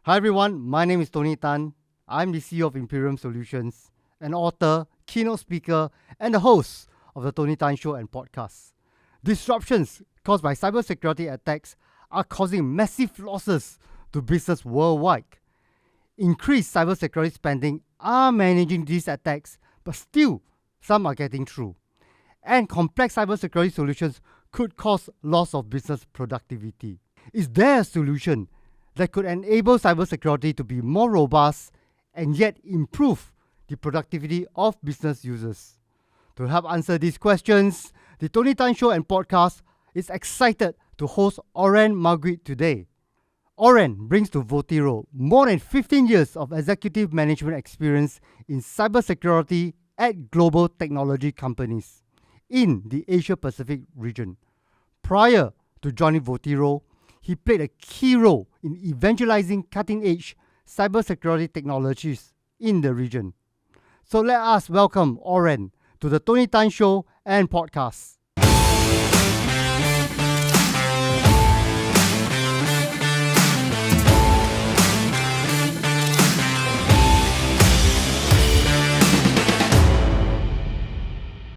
Hi everyone, my name is Tony Tan. I'm the CEO of Imperium Solutions, an author, keynote speaker, and the host of the Tony Tan Show and podcast. Disruptions caused by cybersecurity attacks are causing massive losses to business worldwide. Increased cybersecurity spending are managing these attacks, but still some are getting through. And complex cybersecurity solutions could cause loss of business productivity. Is there a solution that could enable cybersecurity to be more robust and yet improve the productivity of business users? To help answer these questions, the Tony Tan Show and podcast is excited to host Oren Margaret today. Oren brings to Votiro more than 15 years of executive management experience in cybersecurity at global technology companies in the Asia-Pacific region. Prior to joining Votiro, he played a key role in evangelizing cutting-edge cybersecurity technologies in the region. So let us welcome Oren to the Tony Tan Show and podcast.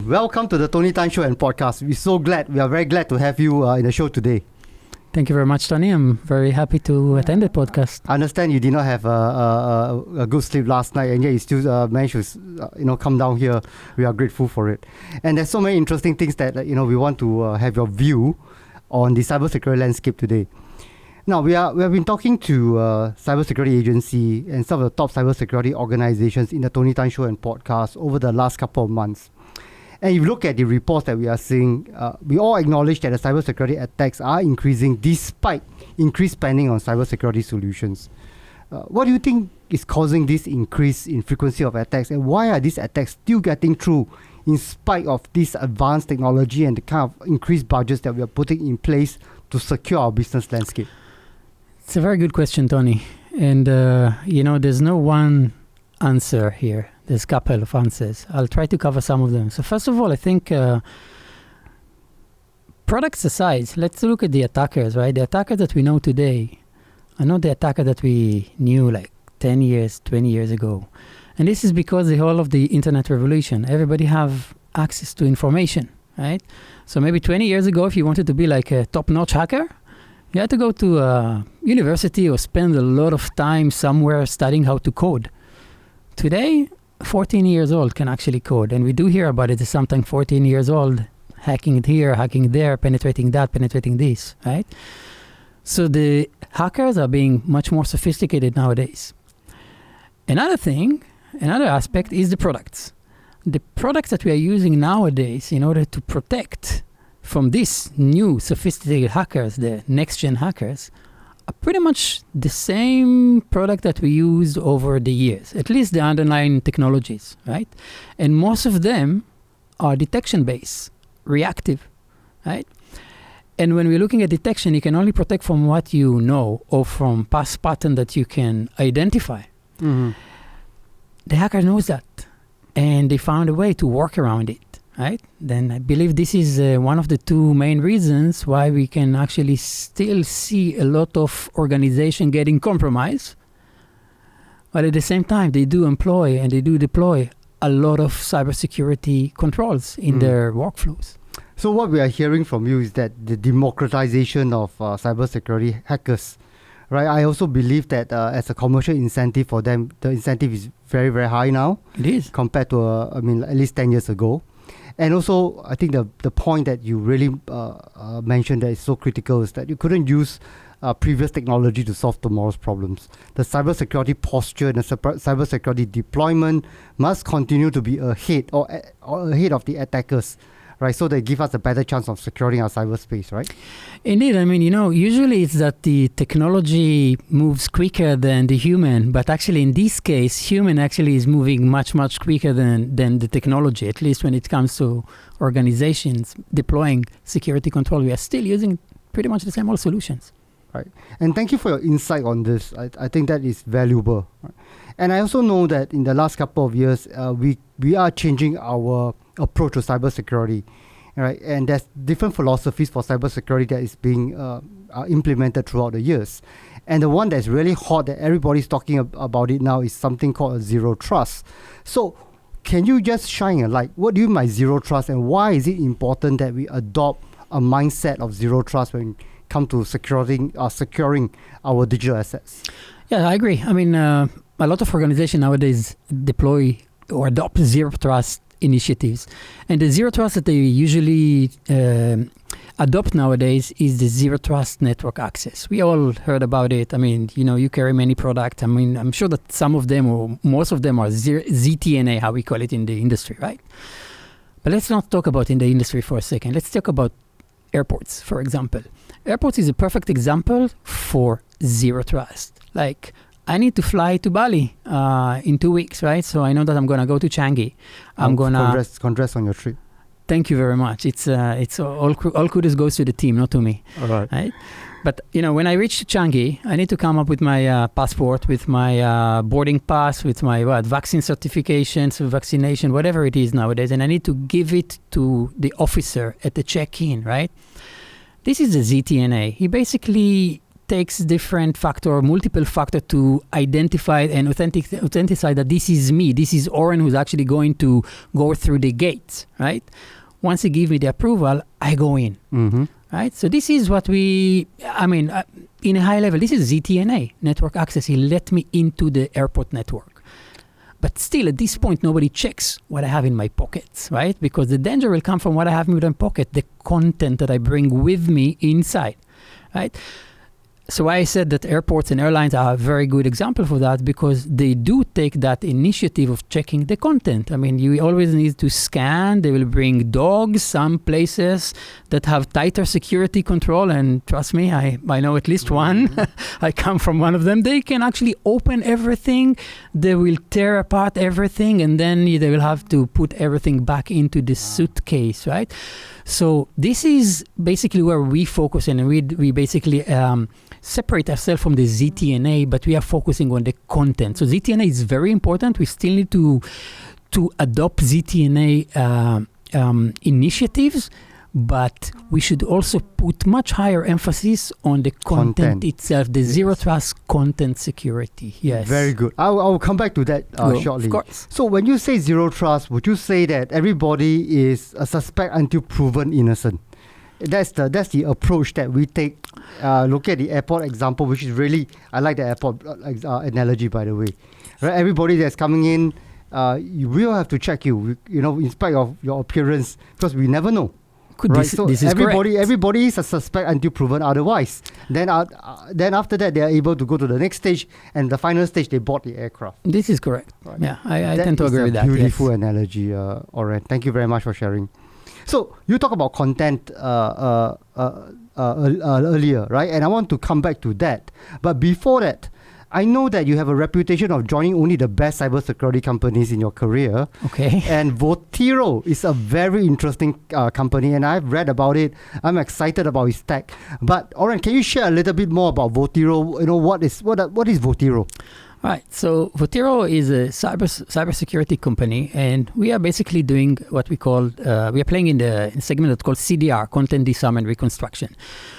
Welcome to the Tony Tan Show and podcast. We are very glad to have you in the show today. Thank you very much, Tony. I'm very happy to attend the podcast. I understand you did not have a good sleep last night, and yet you still managed to come down here. We are grateful for it. And there's so many interesting things that we want to have your view on the cybersecurity landscape today. Now we have been talking to cybersecurity agency and some of the top cybersecurity organizations in the Tony Tan Show and podcast over the last couple of months. And if you look at the reports that we are seeing, we all acknowledge that the cybersecurity attacks are increasing despite increased spending on cybersecurity solutions. What do you think is causing this increase in frequency of attacks, and why are these attacks still getting through in spite of this advanced technology and the kind of increased budgets that we are putting in place to secure our business landscape? It's a very good question, Tony. And, there's no one answer here. There's a couple of answers. I'll try to cover some of them. So first of all, I think products aside, let's look at the attackers, right? The attackers that we know today are not the attacker that we knew like 10 years, 20 years ago. And this is because the whole of the internet revolution, everybody have access to information, right? So maybe 20 years ago, if you wanted to be like a top-notch hacker, you had to go to a university or spend a lot of time somewhere studying how to code. Today, 14 years old can actually code, and we do hear about it. Sometimes 14 years old, hacking it here, hacking there, penetrating that, penetrating this, right? So the hackers are being much more sophisticated nowadays. Another aspect is the products. The products that we are using nowadays in order to protect from these new sophisticated hackers, the next-gen hackers, are pretty much the same product that we used over the years, at least the underlying technologies, right? And most of them are detection-based, reactive, right? And when we're looking at detection, you can only protect from what you know or from past pattern that you can identify. Mm-hmm. The hacker knows that, and they found a way to work around it. Right? Then I believe this is one of the two main reasons why we can actually still see a lot of organization getting compromised. But at the same time, they do employ and they do deploy a lot of cybersecurity controls in their workflows. So what we are hearing from you is that the democratization of cybersecurity hackers, right? I also believe that as a commercial incentive for them, the incentive is very, very high now. It is. Compared to, at least 10 years ago. And also, I think the point that you really mentioned that is so critical is that you couldn't use previous technology to solve tomorrow's problems. The cybersecurity posture and the cybersecurity deployment must continue to be ahead of the attackers, right? So they give us a better chance of securing our cyberspace, right? Indeed. Usually it's that the technology moves quicker than the human, but actually in this case, human actually is moving much, much quicker than the technology, at least when it comes to organizations deploying security control. We are still using pretty much the same old solutions. Right. And thank you for your insight on this. I think that is valuable. Right? And I also know that in the last couple of years, we are changing our approach to cybersecurity, right? And there's different philosophies for cybersecurity that is being implemented throughout the years. And the one that's really hot that everybody's talking about it now is something called a zero trust. So can you just shine a light? What do you mean by zero trust, and why is it important that we adopt a mindset of zero trust when it comes to securing our digital assets? Yeah, I agree. I mean, a lot of organizations nowadays deploy or adopt zero trust initiatives. And the zero trust that they usually adopt nowadays is the zero trust network access. We all heard about it. I mean, you carry many products. I mean, I'm sure that some of them or most of them are ZTNA, how we call it in the industry, right? But let's not talk about in the industry for a second. Let's talk about airports, for example. Airports is a perfect example for zero trust. Like, I need to fly to Bali in 2 weeks, right? So I know that I'm going to go to Changi. Congrats on your trip. Thank you very much. It's all kudos goes to the team, not to me. All right. But when I reach Changi, I need to come up with my passport, with my boarding pass, with my vaccine certifications, vaccination, whatever it is nowadays, and I need to give it to the officer at the check-in, right? This is the ZTNA. He basically takes different factor, multiple factor to identify and authenticate that this is me, this is Oren who's actually going to go through the gates, right? Once he gives me the approval, I go in, right? So this is what in a high level, this is ZTNA, network access. He let me into the airport network. But still, at this point, nobody checks what I have in my pockets, right? Because the danger will come from what I have in my pocket, the content that I bring with me inside, right? So I said that airports and airlines are a very good example for that, because they do take that initiative of checking the content. I mean, you always need to scan. They will bring dogs, some places that have tighter security control. And trust me, I know at least one. I come from one of them. They can actually open everything. They will tear apart everything. And then they will have to put everything back into the suitcase, right? So this is basically where we focus, and we basically separate ourselves from the ZTNA, but we are focusing on the content. So ZTNA is very important. We still need to adopt ZTNA initiatives, but we should also put much higher emphasis on the content itself, the zero trust content security. Yes. Very good. I'll come back to that shortly. Of course. So when you say zero trust, would you say that everybody is a suspect until proven innocent? That's the approach that we take. Look at the airport example, which is really, I like the airport analogy, by the way. Right? Everybody that's coming in, you will have to check you, in spite of your appearance, because we never know. Right, so this is everybody is a suspect until proven otherwise. Then after that, they are able to go to the next stage, and the final stage, they board the aircraft. This is correct. Right. Yeah, I tend to agree with that. Beautiful analogy, Oren. Thank you very much for sharing. So you talk about content earlier, right? And I want to come back to that. But before that, I know that you have a reputation of joining only the best cybersecurity companies in your career. Okay. And Votiro is a very interesting company, and I've read about it. I'm excited about its tech. But Oren, can you share a little bit more about Votiro? What is Votiro? Right. So Votiro is a cybersecurity company, and we are basically doing what we call, we are playing in the segment that's called CDR, Content Disarm and Reconstruction.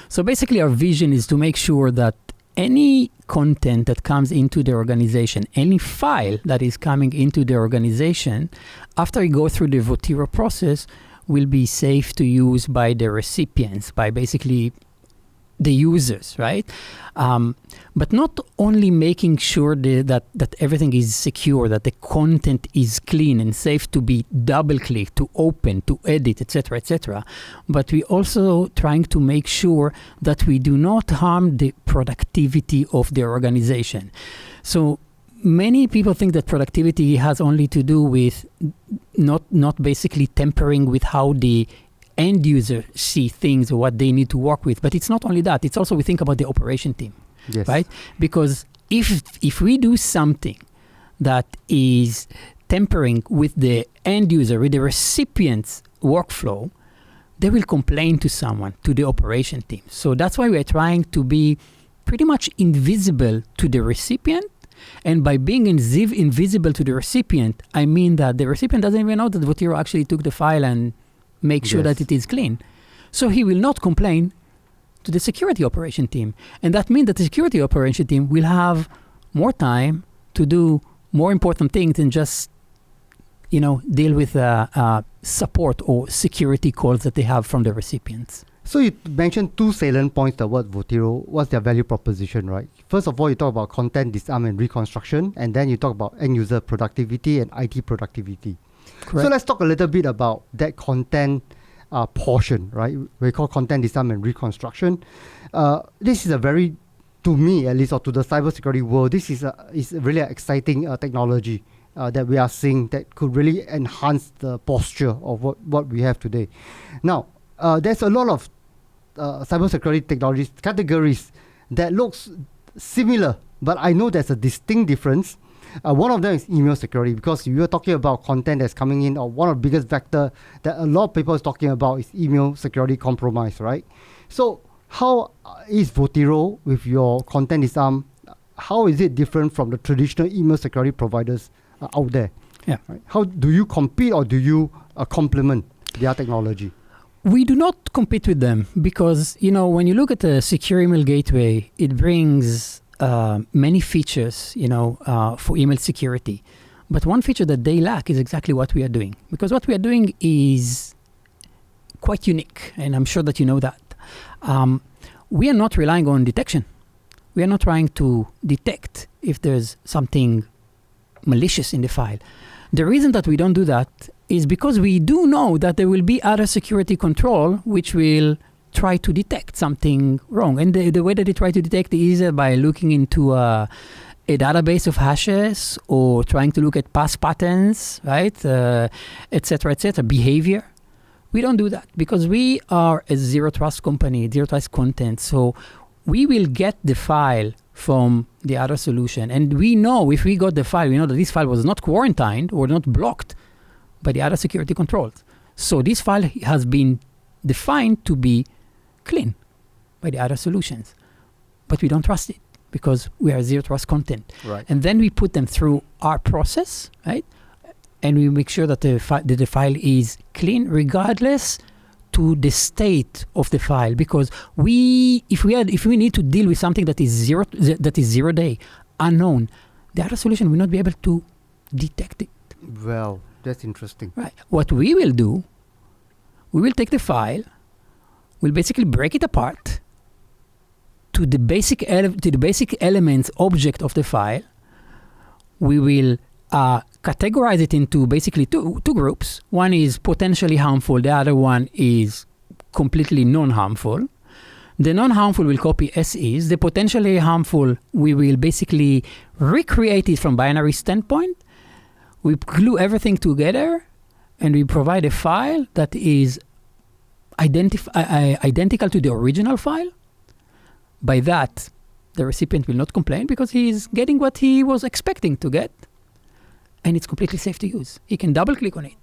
So basically our vision is to make sure that any content that comes into the organization, any file that is coming into the organization, after you go through the Votiro process, will be safe to use by the recipients, by basically the users, right? But not only making sure that everything is secure, that the content is clean and safe to be double-clicked, to open, to edit, etc., but we also trying to make sure that we do not harm the productivity of the organization. So many people think that productivity has only to do with not basically tampering with how the end user see things or what they need to work with. But it's not only that. It's also we think about the operation team, yes, right? Because if we do something that is tampering with the end user, with the recipient's workflow, they will complain to someone, to the operation team. So that's why we're trying to be pretty much invisible to the recipient. And by being invisible to the recipient, I mean that the recipient doesn't even know that Votiro actually took the file and make sure that it is clean. So he will not complain to the security operation team. And that means that the security operation team will have more time to do more important things than just, deal with support or security calls that they have from the recipients. So you mentioned two salient points about Votiro. What's their value proposition, right? First of all, you talk about content disarm and reconstruction, and then you talk about end user productivity and IT productivity. Correct. So let's talk a little bit about that content portion, right? We call content disarm and reconstruction. This is a very, to me at least, or to the cybersecurity world, this is really an exciting technology that we are seeing that could really enhance the posture of what we have today. Now, there's a lot of cybersecurity technologies categories that looks similar, but I know there's a distinct difference. One of them is email security, because you are talking about content that's coming in, or one of the biggest vector that a lot of people is talking about is email security compromise, right? So how is Votiro with your content disarm? How is it different from the traditional email security providers out there? Yeah. Right? How do you compete, or do you complement their technology? We do not compete with them because, when you look at the secure email gateway, it brings many features, for email security. But one feature that they lack is exactly what we are doing. Because what we are doing is quite unique, and I'm sure that you know that. We are not relying on detection. We are not trying to detect if there's something malicious in the file. The reason that we don't do that is because we do know that there will be other security control which will try to detect something wrong. And the way that they try to detect is by looking into a database of hashes, or trying to look at past patterns, right? Et cetera, behavior. We don't do that because we are a zero trust company, zero trust content. So we will get the file from the other solution. And we know if we got the file, we know that this file was not quarantined or not blocked by the other security controls. So this file has been defined to be clean by the other solutions. But we don't trust it because we are zero trust content. Right. And then we put them through our process, right? And we make sure that the file is clean regardless to the state of the file, because if we need to deal with something that is zero day, unknown, the other solution will not be able to detect it. Well, that's interesting. Right. What we will do, we will take the file, we'll basically break it apart to the basic elements object of the file. We will categorize it into basically two groups. One is potentially harmful. The other one is completely non-harmful. The non-harmful will copy as is. The potentially harmful, we will basically recreate it from binary standpoint. We glue everything together, and we provide a file that is identical to the original file. By that, the recipient will not complain because he is getting what he was expecting to get. And it's completely safe to use. He can double-click on it.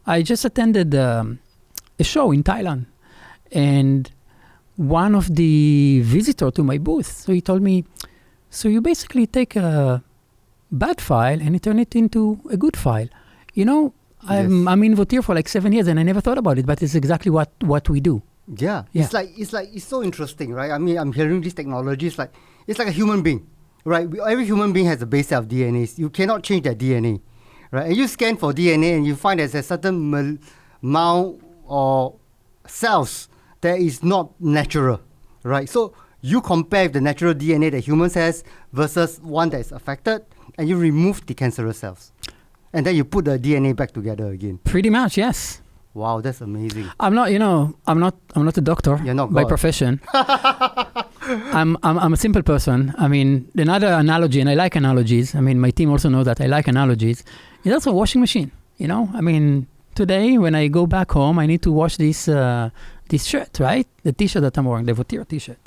I just attended a show in Thailand, and one of the visitors to my booth, so he told me, so you basically take a bad file and you turn it into a good file. I'm in Votiro for like 7 years, and I never thought about it, but it's exactly what we do. Yeah. It's so interesting, right? I mean, I'm hearing this technology. It's like a human being. Right, every human being has a base set of DNAs. You cannot change their DNA, right? And you scan for DNA and you find there's a certain amount or cells that is not natural, right? So you compare the natural DNA that humans has versus one that is affected, and you remove the cancerous cells, and then you put the DNA back together again. Pretty much, yes. Wow, that's amazing. I'm not a doctor. You're not by God. Profession. I'm a simple person. I mean, another analogy, and I like analogies. I mean, my team also knows that I like analogies. It's also a washing machine. I mean, today when I go back home, I need to wash this shirt, right? The T-shirt that I'm wearing, the Votiro T-shirt,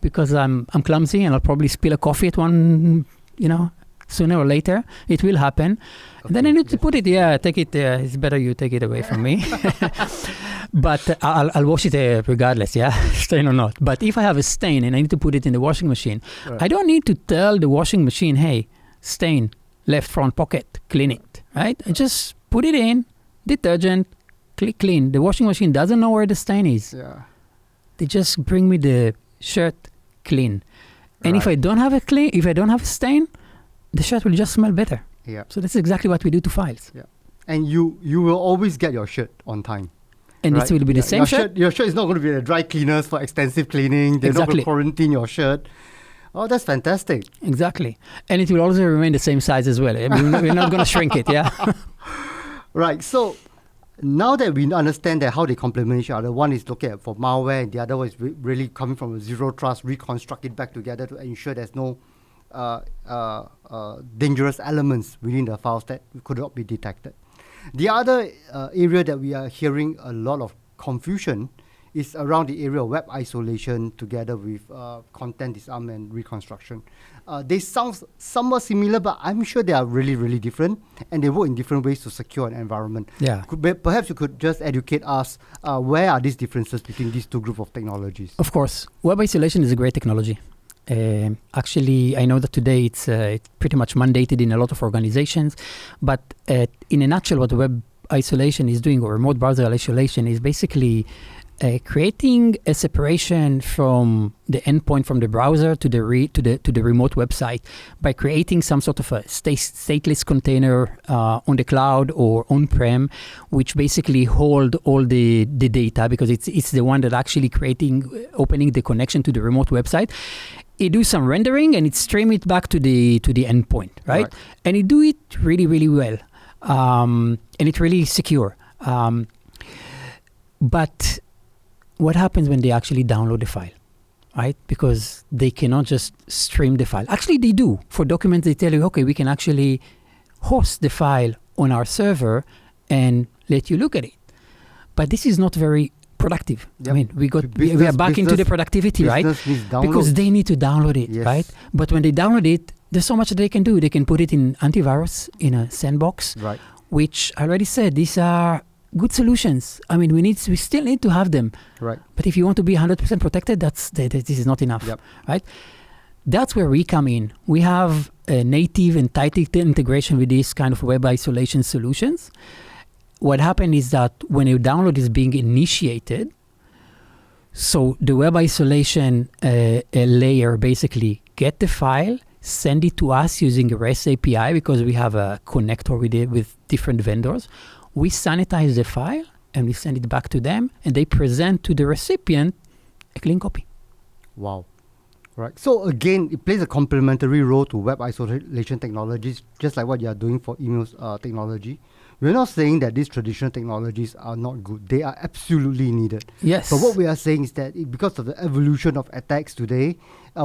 because I'm clumsy and I'll probably spill a coffee at one, sooner or later. It will happen. Okay, and then I need to put it. Yeah, take it. It's better you take it away from me. But I'll wash it regardless, yeah, stain or not. But if I have a stain and I need to put it in the washing machine, right, I don't need to tell the washing machine, hey, stain, left front pocket, clean it, right? I just put it in, detergent, click clean. The washing machine doesn't know where the stain is. Yeah. They just bring me the shirt clean. And if Right. I don't have a stain, the shirt will just smell better. Yeah. So that's exactly what we do to files. And you will always get your shirt on time. And right? this will be the same your shirt. Your shirt is not going to be at a dry cleaners for extensive cleaning. They're not going Exactly. to quarantine your shirt. Oh, that's fantastic. Exactly. And it will also remain the same size as well. I mean, we're not going to shrink it, yeah? Right. So now that we understand that how they complement each other, one is looking at for malware, and the other one is really coming from a zero trust, reconstruct it back together to ensure there's no dangerous elements within the files that could not be detected. The other area that we are hearing a lot of confusion is around the area of web isolation together with content disarm and reconstruction. They sound somewhat similar, but I'm sure they are really, really different, and they work in different ways to secure an environment. Yeah. Perhaps you could just educate us, where are these differences between these two groups of technologies? Of course. Web isolation is a great technology. Actually, I know that today it's pretty much mandated in a lot of organizations, but in a nutshell, what web isolation is doing, or remote browser isolation, is basically creating a separation from the endpoint from the browser to the remote website by creating some sort of a stateless container on the cloud or on-prem, which basically hold all the data, because it's the one that actually opening the connection to the remote website. It do some rendering and it stream it back to the endpoint, right? And it do it really, really well, and it's really secure. But what happens when they actually download the file, right? Because they cannot just stream the file. Actually, they do. For documents, they tell you, okay, we can actually host the file on our server and let you look at it. But this is not very productive. Yep. I mean, we are back into the productivity, right? Because they need to download it, Yes. right? But when they download it, there's so much that they can do. They can put it in antivirus, in a sandbox, Right. which I already said, these are good solutions. I mean, we still need to have them. Right. But if you want to be 100% protected, this is not enough, Yep. right? That's where we come in. We have a native and tight integration with these kind of web isolation solutions. What happened is that when a download is being initiated, so the web isolation layer basically get the file, send it to us using a REST API, because we have a connector with different vendors. We sanitize the file and we send it back to them, and they present to the recipient a clean copy. Wow. Right. So again, it plays a complementary role to web isolation technologies, just like what you are doing for email technology. We're not saying that these traditional technologies are not good. They are absolutely needed. Yes. But what we are saying is that because of the evolution of attacks today,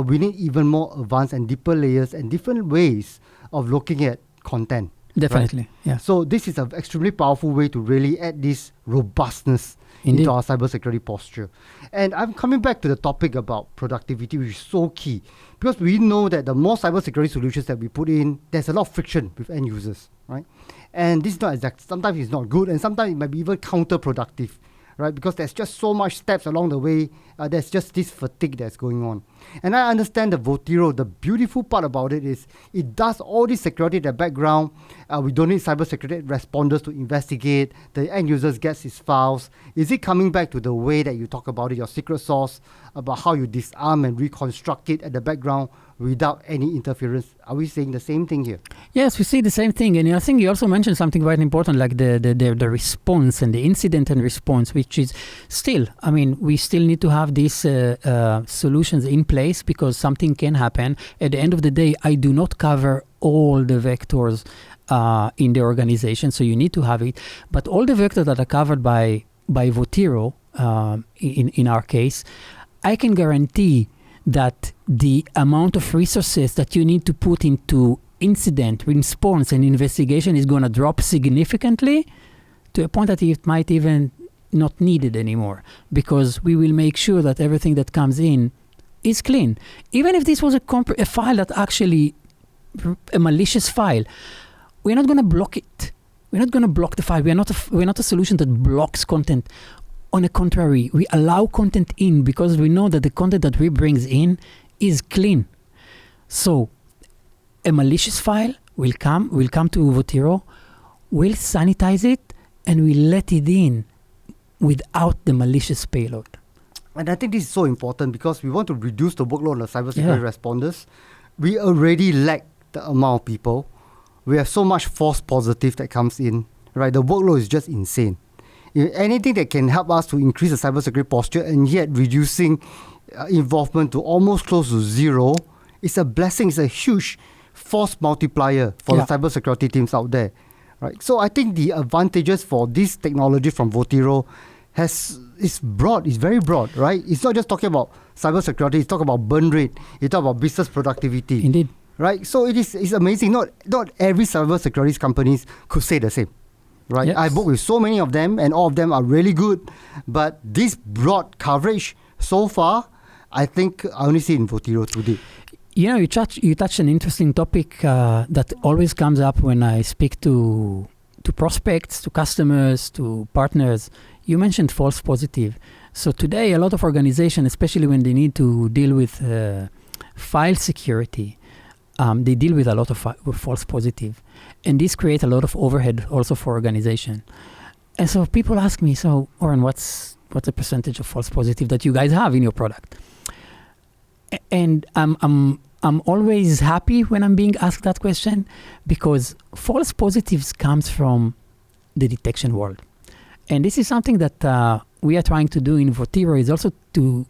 we need even more advanced and deeper layers and different ways of looking at content. Definitely, Right? yeah. So this is an extremely powerful way to really add this robustness Indeed. into our cybersecurity posture. And I'm coming back to the topic about productivity, which is so key, because we know that the more cybersecurity solutions that we put in, there's a lot of friction with end users, right? And this is not exact. Sometimes it's not good, and sometimes it might be even counterproductive, right? Because there's just so much steps along the way. There's just this fatigue that's going on. And I understand the Votiro. The beautiful part about it is it does all this security in the background. We don't need cybersecurity responders to investigate. The end users gets his files. Is it coming back to the way that you talk about it, your secret sauce, about how you disarm and reconstruct it at the background without any interference? Are we saying the same thing here? Yes, we see the same thing. And I think you also mentioned something very important, like the response and the incident and response, which is still, I mean, we still need to have these solutions in place, because something can happen. At the end of the day, I do not cover all the vectors in the organization, so you need to have it. But all the vectors that are covered by Votiro, in our case, I can guarantee that the amount of resources that you need to put into incident response and investigation is going to drop significantly, to a point that it might even not needed anymore, because we will make sure that everything that comes in is clean. Even if this was a file that actually a malicious file, we're not going to block it. We're not going to block the file. We're not a solution that blocks content. On the contrary, we allow content in, because we know that the content that we brings in is clean. So a malicious file will come to Votiro, we'll sanitize it, and we let it in without the malicious payload. And I think this is so important because we want to reduce the workload on the cybersecurity Yeah. responders. We already lack the amount of people. We have so much false positive that comes in, right? The workload is just insane. Anything that can help us to increase the cybersecurity posture and yet reducing involvement to almost close to zero is a blessing. It's a huge force multiplier for the cybersecurity teams out there, right? So I think the advantages for this technology from Votiro is broad. It's very broad, right? It's not just talking about cybersecurity. It's talking about burn rate. It's talking about business productivity. Indeed. Right? So it's amazing. Not every cybersecurity companies could say the same. Right? Yes. I work with so many of them and all of them are really good. But this broad coverage so far, I think I only see in Votiro today. You know, you touch an interesting topic that always comes up when I speak to prospects, to customers, to partners. You mentioned false positive. So today, a lot of organizations, especially when they need to deal with file security, they deal with a lot of with false positive. And this creates a lot of overhead also for organization. And so people ask me, so Oren, what's the percentage of false positive that you guys have in your product? And I'm always happy when I'm being asked that question because false positives comes from the detection world. And this is something that we are trying to do in Votiro is also to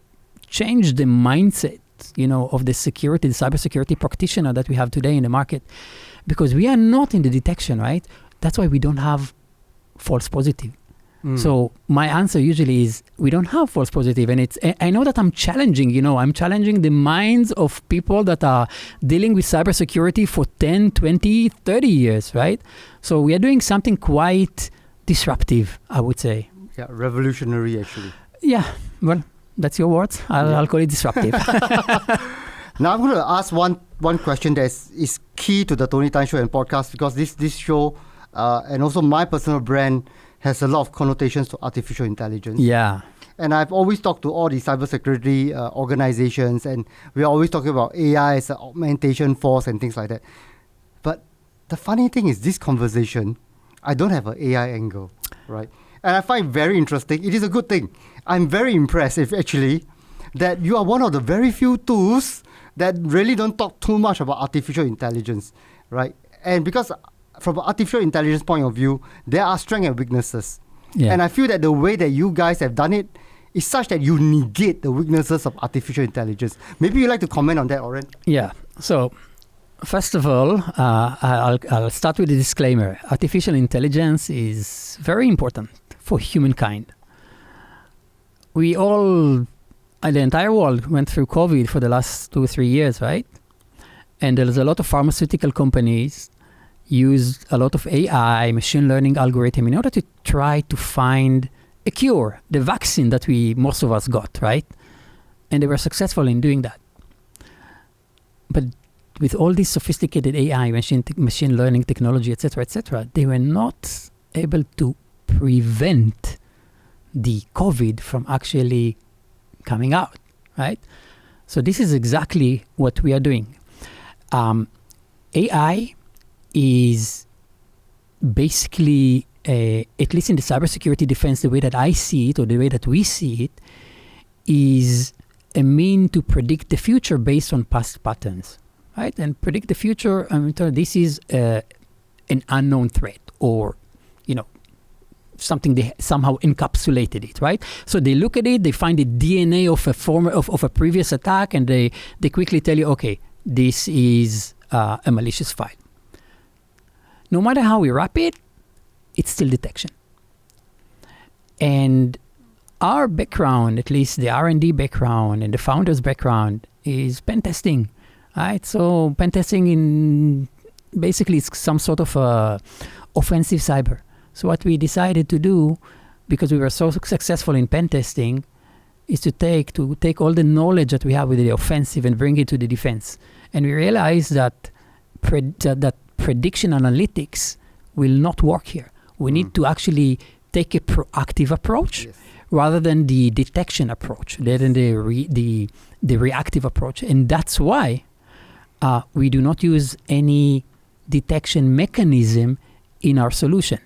change the mindset, of the security, the cybersecurity practitioner that we have today in the market, because we are not in the detection, right? That's why we don't have false positive. So my answer usually is we don't have false positive. And I know that I'm challenging the minds of people that are dealing with cybersecurity for 10, 20, 30 years, right? So we are doing something quite disruptive, I would say. Yeah, revolutionary actually. Yeah, well, that's your words. I'll call it disruptive. Now I'm going to ask one question that is key to the Tony Tan Show and podcast because this show and also my personal brand has a lot of connotations to artificial intelligence. Yeah. And I've always talked to all the cybersecurity organizations and we're always talking about AI as an augmentation force and things like that. But the funny thing is this conversation, I don't have an AI angle, right? And I find it very interesting. It is a good thing. I'm very impressed actually that you are one of the very few tools that really don't talk too much about artificial intelligence, right? And because from an artificial intelligence point of view, there are strengths and weaknesses. Yeah. And I feel that the way that you guys have done it is such that you negate the weaknesses of artificial intelligence. Maybe you'd like to comment on that, Oren? Yeah. So, first of all, I'll start with a disclaimer. Artificial intelligence is very important for humankind. We all, the entire world went through COVID for the last 2 or 3 years, right? And there's a lot of pharmaceutical companies use a lot of AI, machine learning algorithm in order to try to find a cure, the vaccine that most of us got, right? And they were successful in doing that. But with all this sophisticated AI, machine learning technology, etc., they were not able to prevent the COVID from actually coming out, right? So this is exactly what we are doing. AI is basically, at least in the cybersecurity defense, the way that I see it, or the way that we see it, is a mean to predict the future based on past patterns, right? And predict the future, this is an unknown threat, or, something they somehow encapsulated it, right? So they look at it, they find the DNA of a previous attack, and they quickly tell you, okay, this is a malicious file. No matter how we wrap it, it's still detection. And our background, at least the R&D background and the founder's background, is pen testing, right? So pen testing basically it's some sort of offensive cyber. So what we decided to do, because we were so successful in pen testing, is to take all the knowledge that we have with the offensive and bring it to the defense. And we realized that prediction analytics will not work here. We need to actually take a proactive approach rather than the detection approach, than the reactive approach. And that's why we do not use any detection mechanism in our solution,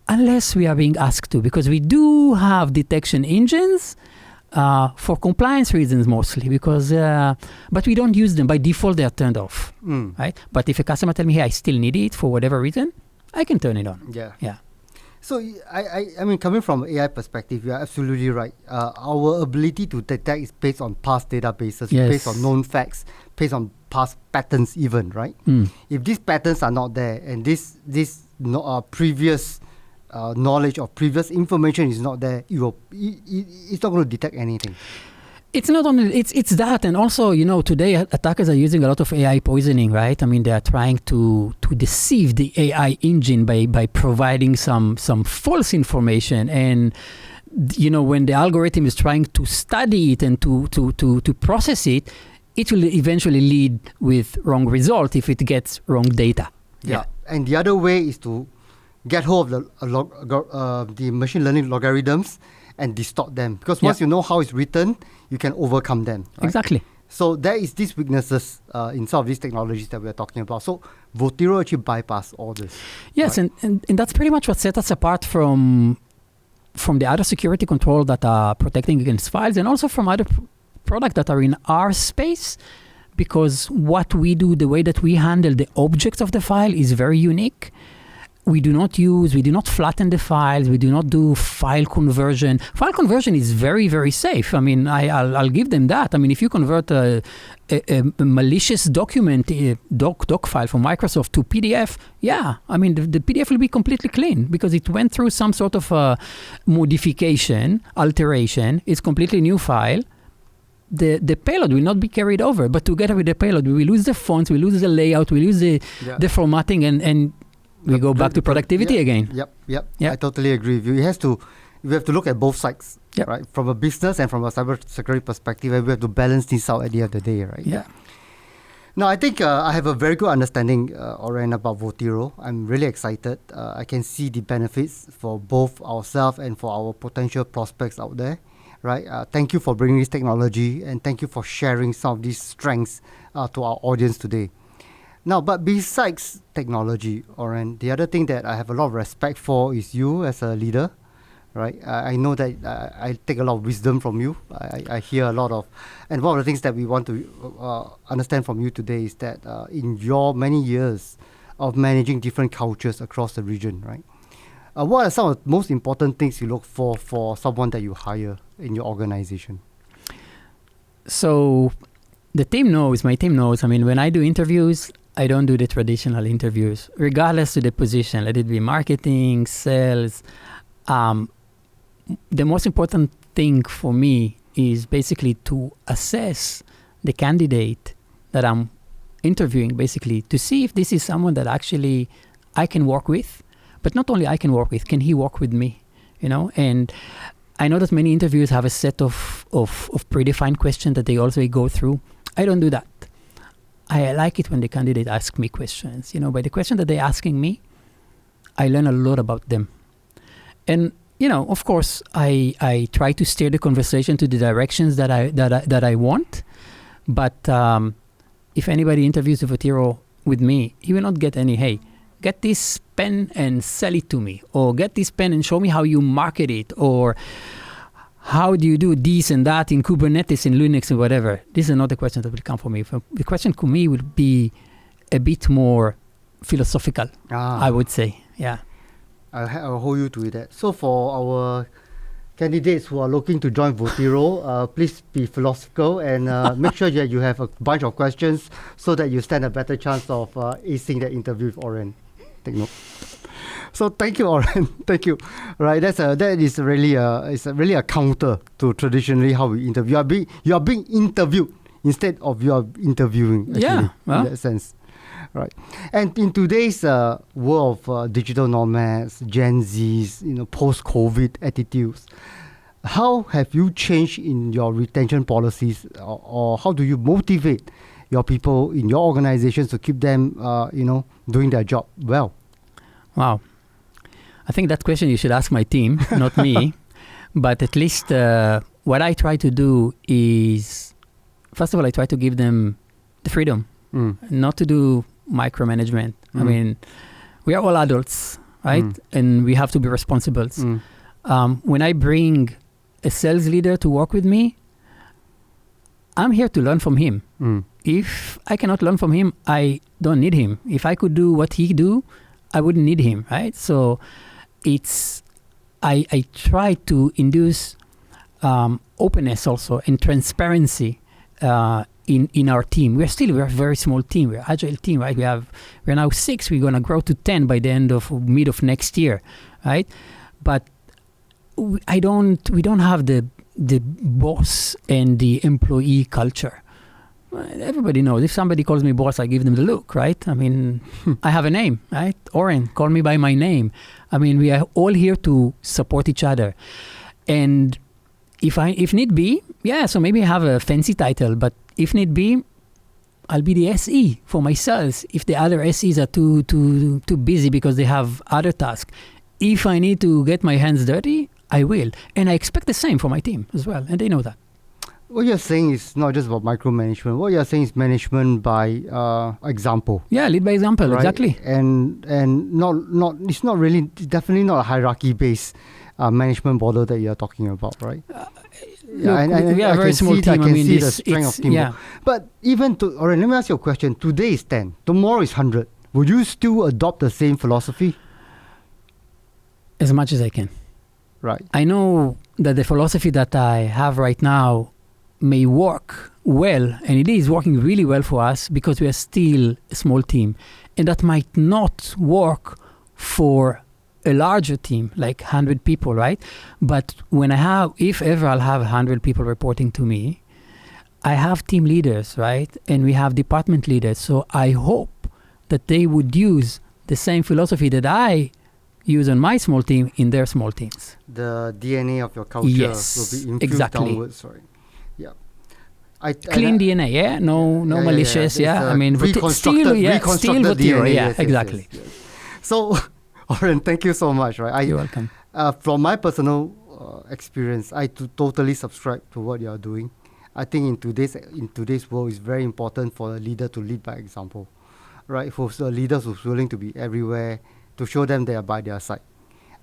unless we are being asked to, because we do have detection engines for compliance reasons mostly, because but we don't use them. By default, they are turned off, right? But if a customer tell me, hey, I still need it for whatever reason, I can turn it on. Yeah. So I mean, coming from AI perspective, you're absolutely right. Our ability to detect is based on past databases, based on known facts, based on past patterns even, right? If these patterns are not there and this previous knowledge or previous information is not there, it's not going to detect anything. It's not only it's that, and also today attackers are using a lot of AI poisoning, right? I mean, they are trying to deceive the AI engine by providing some false information, and when the algorithm is trying to study it and to process it, it will eventually lead with wrong result if it gets wrong data. Yeah. And the other way is to get hold of the machine learning logarithms and distort them, because once you know how it's written, you can overcome them. Right? Exactly. So there is these weaknesses in some of these technologies that we're talking about. So Votiro actually bypass all this. Yes, right? and that's pretty much what sets us apart from the other security control that are protecting against files, and also from other products that are in our space, because what we do, the way that we handle the objects of the file is very unique. We do not flatten the files. We do not do file conversion. File conversion is very, very safe. I mean, I'll give them that. I mean, if you convert a malicious document, doc file from Microsoft to PDF, I mean, the PDF will be completely clean because it went through some sort of modification, alteration. It's completely new file. The payload will not be carried over, but together with the payload, we will lose the fonts, we lose the layout, we lose the formatting, and we go back to productivity again. Yep. I totally agree with you. We have to look at both sides, right? From a business and from a cybersecurity perspective, and we have to balance this out at the end of the day, right? Yeah. Now, I think I have a very good understanding, Oren, about Votiro. I'm really excited. I can see the benefits for both ourselves and for our potential prospects out there, right? Thank you for bringing this technology, and thank you for sharing some of these strengths to our audience today. Now, but besides technology, Oren, the other thing that I have a lot of respect for is you as a leader, right? I know that I take a lot of wisdom from you. I hear a lot of, and one of the things that we want to understand from you today is that in your many years of managing different cultures across the region, right? What are some of the most important things you look for someone that you hire in your organization? So my team knows, I mean, when I do interviews, I don't do the traditional interviews, regardless of the position, let it be marketing, sales. The most important thing for me is basically to assess the candidate that I'm interviewing, basically, to see if this is someone that actually I can work with, but not only I can work with, can he work with me, And I know that many interviews have a set of predefined questions that they also go through. I don't do that. I like it when the candidate asks me questions. By the question that they're asking me, I learn a lot about them. And, of course, I try to steer the conversation to the directions that I want. But if anybody interviews a Votiro with me, he will not get any, hey, get this pen and sell it to me, or get this pen and show me how you market it, or how do you do this and that in Kubernetes, in Linux, and whatever. These are not the questions that will come from me. The question to me will be a bit more philosophical, I would say. Yeah. I'll hold you to that. So for our candidates who are looking to join Votiro, please be philosophical and make sure that you have a bunch of questions so that you stand a better chance of acing that interview with Oren. Take note. So thank you, Oren. Thank you. Right, that is really a counter to traditionally how we interview. You are being interviewed instead of you are interviewing. Actually, in that sense, right? And in today's world of digital nomads, Gen Zs, post-COVID attitudes, how have you changed in your retention policies, or how do you motivate your people in your organizations to keep them, doing their job well? Wow. I think that question you should ask my team, not me. But at least what I try to do is, first of all, I try to give them the freedom, not to do micromanagement. I mean, we are all adults, right? And we have to be responsible. When I bring a sales leader to work with me, I'm here to learn from him. If I cannot learn from him, I don't need him. If I could do what he do, I wouldn't need him, right? So I try to induce openness also and transparency in our team. We're a very small team. We're an agile team, right? We're now 6. We're going to grow to 10 by the mid of next year, right? But we don't have the boss and the employee culture. Everybody knows if somebody calls me boss, I give them the look, right? I mean, I have a name, right? Oren, call me by my name. I mean, we are all here to support each other. And if need be, so maybe I have a fancy title, but if need be, I'll be the SE for my sales if the other SEs are too busy because they have other tasks. If I need to get my hands dirty, I will. And I expect the same for my team as well, and they know that. What you're saying is not just about micromanagement. What you're saying is management by example. Yeah, lead by example, right? Exactly. And not it's not really, definitely not a hierarchy-based management model that you're talking about, right? We are a very small team. I can see the strength of teamwork. Yeah. But let me ask you a question. Today is 10. Tomorrow is 100. Would you still adopt the same philosophy? As much as I can. Right. I know that the philosophy that I have right now may work well, and it is working really well for us because we are still a small team. And that might not work for a larger team, like 100 people, right? But if ever I'll have 100 people reporting to me, I have team leaders, right? And we have department leaders. So I hope that they would use the same philosophy that I use on my small team in their small teams. The DNA of your culture will be infused downwards, right? Yeah. Clean DNA, yeah? No malicious, yeah? I mean, reconstructed Votiro, DNA. Yeah, exactly. Yes. So, Oren, thank you so much, right? You're welcome. From my personal experience, I totally subscribe to what you are doing. I think in today's world, it's very important for a leader to lead by example, right? For the leaders who's willing to be everywhere, to show them they are by their side.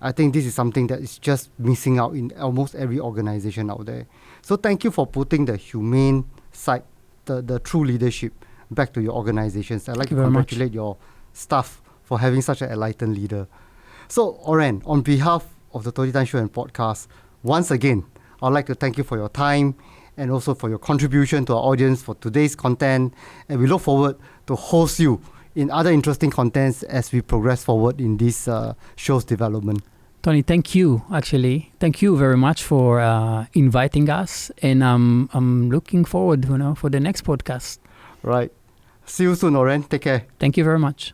I think this is something that is just missing out in almost every organization out there. So thank you for putting the humane side, the true leadership back to your organizations. I'd like to congratulate your staff for having such an enlightened leader. So Oren, on behalf of the Tony Tan Show and Podcast, once again, I'd like to thank you for your time and also for your contribution to our audience for today's content. And we look forward to host you in other interesting contents as we progress forward in this show's development. Tony, thank you, actually. Thank you very much for inviting us. And I'm looking forward, for the next podcast. Right. See you soon, Oren. Take care. Thank you very much.